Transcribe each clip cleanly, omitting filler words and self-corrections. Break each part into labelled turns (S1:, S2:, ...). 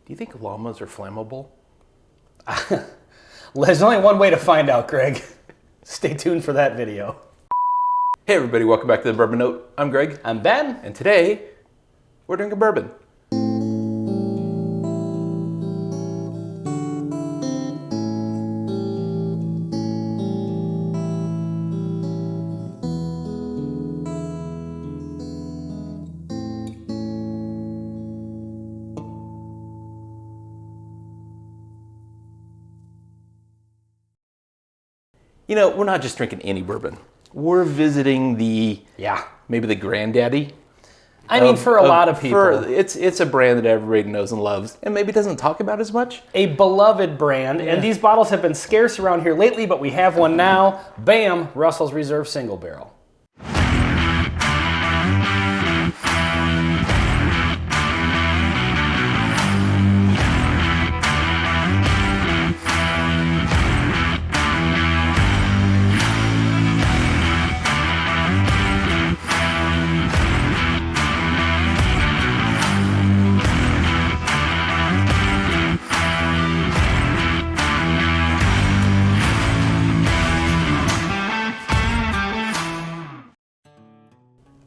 S1: Do you think llamas are flammable?
S2: There's only one way to find out, Greg. Stay tuned for that video.
S1: Hey everybody, welcome back to the Bourbon Note. I'm Greg.
S2: I'm Ben.
S1: And today, we're drinking bourbon. You know, we're not just drinking any bourbon. We're visiting maybe the granddaddy.
S2: I mean, for a lot of people.
S1: It's a brand that everybody knows and loves and maybe doesn't talk about as much.
S2: A beloved brand, and these bottles have been scarce around here lately, but we have one now. Bam, Russell's Reserve Single Barrel.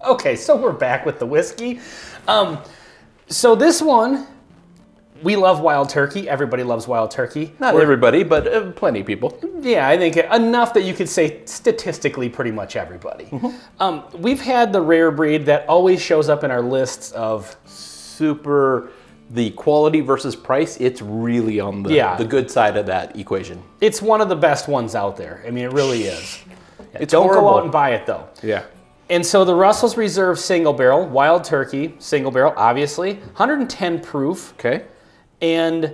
S2: Okay, so we're back with the whiskey. So this one, we love wild turkey. Everybody loves wild turkey.
S1: Not everybody, but plenty of people.
S2: Yeah, I think enough that you could say statistically pretty much everybody. Mm-hmm. We've had the rare breed that always shows up in our lists of
S1: the quality versus price. It's really on the good side of that equation.
S2: It's one of the best ones out there. I mean, it really is.
S1: It's
S2: Don't
S1: horrible.
S2: go out and buy it though.
S1: Yeah.
S2: And so the Russell's Reserve Single Barrel, wild turkey, single barrel, obviously, 110 proof.
S1: Okay.
S2: And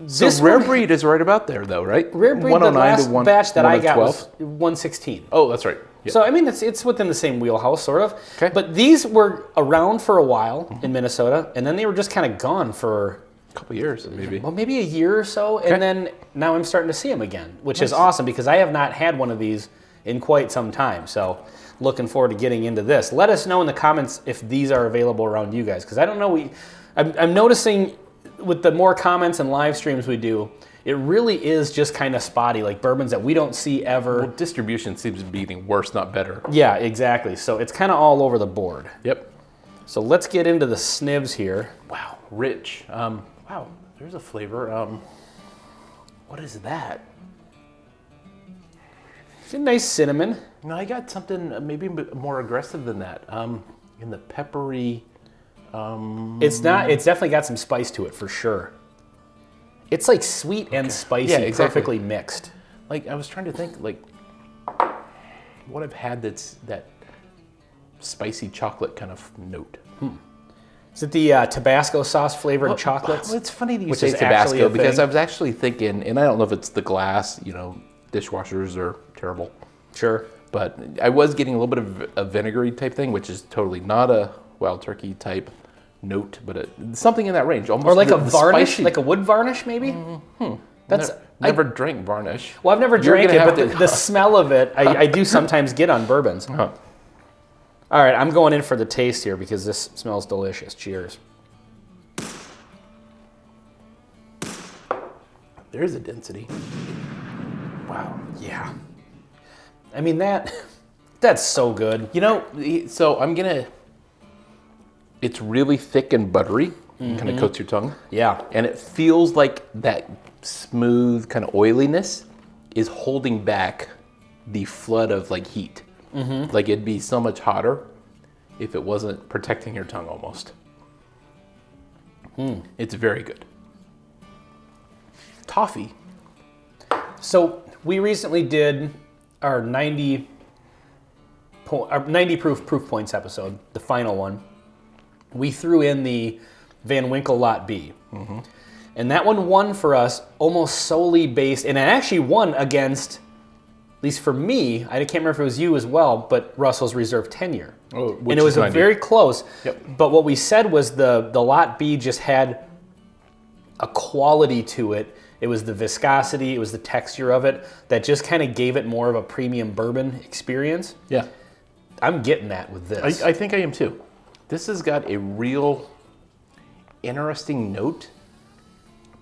S1: So rare breed is right about there though, right?
S2: Rare breed, the last batch that I got was 116.
S1: Oh, that's right. Yeah.
S2: So, I mean, it's within the same wheelhouse, sort of.
S1: Okay.
S2: But these were around for a while in Minnesota, and then they were just kind of gone for
S1: a couple years, maybe.
S2: Well, maybe a year or so, and then now I'm starting to see them again, which is awesome because I have not had one of these in quite some time. So, looking forward to getting into this. Let us know in the comments if these are available around you guys, because I don't know. I'm noticing with the more comments and live streams we do, it really is just kind of spotty, like bourbons that we don't see ever.
S1: Well, distribution seems to be getting worse, not better.
S2: Yeah, exactly. So it's kind of all over the board.
S1: Yep.
S2: So let's get into the snivs here.
S1: Wow, rich. Wow, there's a flavor. What is that?
S2: It's a nice cinnamon.
S1: No, I got something maybe more aggressive than that. In the peppery.
S2: It's not. It's definitely got some spice to it for sure. It's like sweet and spicy, perfectly mixed.
S1: Like I was trying to think, like what I've had that's that spicy chocolate kind of note.
S2: Is it the Tabasco sauce flavored chocolates?
S1: Well, it's funny that you say Tabasco because I was actually thinking, and I don't know if it's the glass. You know, dishwashers are terrible.
S2: Sure.
S1: But I was getting a little bit of a vinegary type thing, which is totally not a wild turkey type note, but something in that range. Almost
S2: or like a varnish,
S1: spicy.
S2: like a wood varnish maybe? That's
S1: never drank varnish.
S2: Well, I've never drank it, but the smell of it, I do sometimes get on bourbons.
S1: Uh-huh.
S2: All right, I'm going in for the taste here because this smells delicious. Cheers.
S1: There's a density. Wow.
S2: Yeah. I mean, that's so good.
S1: You know, so it's really thick and buttery, kind of coats your tongue.
S2: Yeah.
S1: And it feels like that smooth kind of oiliness is holding back the flood of like heat. Like it'd be so much hotter if it wasn't protecting your tongue almost. It's very good. Toffee.
S2: So we recently did our 90 proof points episode, the final one. We threw in the Van Winkle Lot B. And that one won for us almost solely based, and it actually won against, at least for me, I can't remember if it was you as well, but Russell's Reserve 10-year.
S1: Oh,
S2: and it was very close.
S1: Yep.
S2: But what we said was the Lot B just had a quality to it. It was the viscosity, it was the texture of it that just kind of gave it more of a premium bourbon experience.
S1: Yeah.
S2: I'm getting that with this.
S1: I think I am too. This has got a real interesting note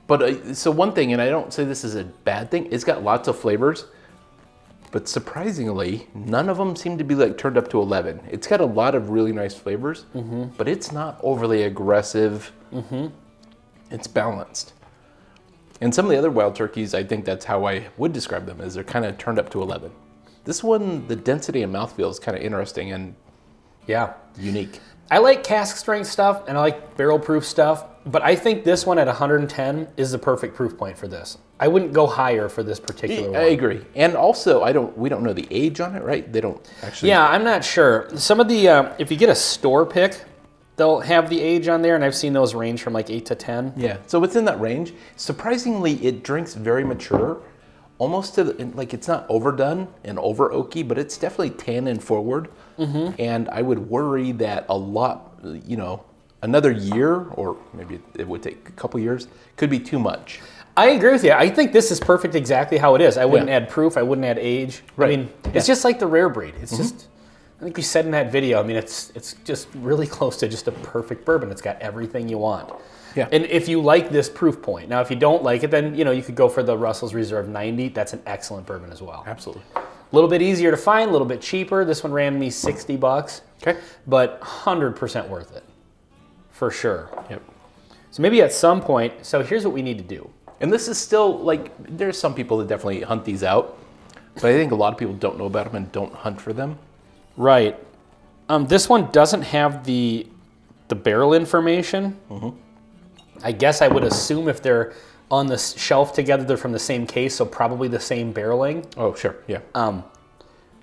S1: But so one thing, and I don't say this is a bad thing, it's got lots of flavors, but surprisingly, none of them seem to be like turned up to 11. It's got a lot of really nice flavors, but it's not overly aggressive. It's balanced. And some of the other wild turkeys, I think that's how I would describe them, is they're kind of turned up to 11. This one, the density and mouthfeel is kind of interesting and unique.
S2: I like cask strength stuff and I like barrel proof stuff, but I think this one at 110 is the perfect proof point for this. I wouldn't go higher for this particular one.
S1: I agree. And also, we don't know the age on it, right? They don't actually.
S2: Yeah, I'm not sure. Some of the, if you get a store pick, they'll have the age on there, and I've seen those range from like 8 to 10.
S1: Yeah, so it's in that range. Surprisingly, it drinks very mature, almost to the, like it's not overdone and over oaky, but it's definitely tannin forward. And I would worry that a lot, another year, or maybe it would take a couple years, could be too much.
S2: I agree with you. I think this is perfect exactly how it is. I wouldn't add proof. I wouldn't add age.
S1: Right.
S2: I mean, it's just like the rare breed. It's just, I think we said in that video, I mean, it's just really close to just a perfect bourbon. It's got everything you want.
S1: Yeah.
S2: And if you like this proof point, now if you don't like it, then you could go for the Russell's Reserve 90. That's an excellent bourbon as well.
S1: Absolutely.
S2: A little bit easier to find, a little bit cheaper. This one ran me $60.
S1: Okay.
S2: But 100% worth it, for sure.
S1: Yep.
S2: So maybe at some point, so here's what we need to do.
S1: And this is still, like, there's some people that definitely hunt these out, but I think a lot of people don't know about them and don't hunt for them.
S2: Right. This one doesn't have the barrel information. I guess I would assume if they're on the shelf together, they're from the same case, so probably the same barreling.
S1: Oh, sure, yeah.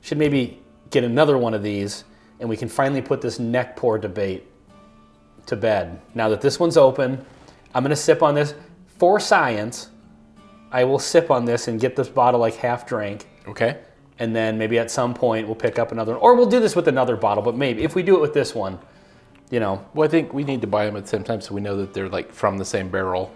S2: Should maybe get another one of these, and we can finally put this neck pour debate to bed. Now that this one's open, I'm going to sip on this. For science, I will sip on this and get this bottle like half drank.
S1: Okay.
S2: And then maybe at some point we'll pick up another one. Or we'll do this with another bottle, but maybe if we do it with this one,
S1: Well, I think we need to buy them at the same time so we know that they're like from the same barrel.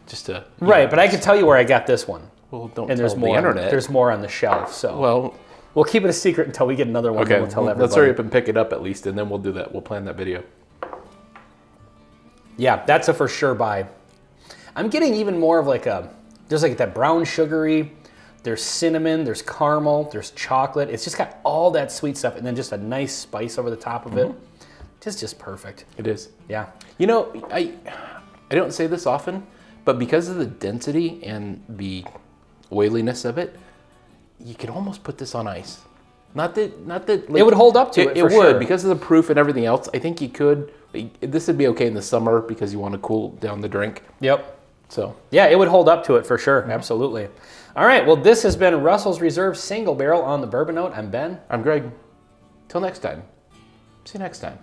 S1: Just to.
S2: Right, but I can tell you where I got this one.
S1: Well, don't
S2: and
S1: tell
S2: there's more,
S1: the internet.
S2: There's more on the shelf, so.
S1: Well.
S2: We'll keep it a secret until we get another one.
S1: Okay,
S2: We'll tell everybody.
S1: let's hurry up and pick it up at least, and then we'll do that. We'll plan that video.
S2: Yeah, that's a for sure buy. I'm getting even more of there's like that brown sugary, there's cinnamon, there's caramel, there's chocolate. It's just got all that sweet stuff and then just a nice spice over the top of it. Just perfect.
S1: It is.
S2: Yeah.
S1: I don't say this often, but because of the density and the oiliness of it, you could almost put this on ice. Not that like,
S2: it would hold up to it.
S1: It
S2: would
S1: sure. Because of the proof and everything else. I think you could. This would be okay in the summer because you want to cool down the drink.
S2: Yep.
S1: So
S2: yeah, it would hold up to it for sure. Absolutely. All right. Well, this has been Russell's Reserve Single Barrel on the Bourbon Note. I'm Ben.
S1: I'm Greg. Till next time. See you next time.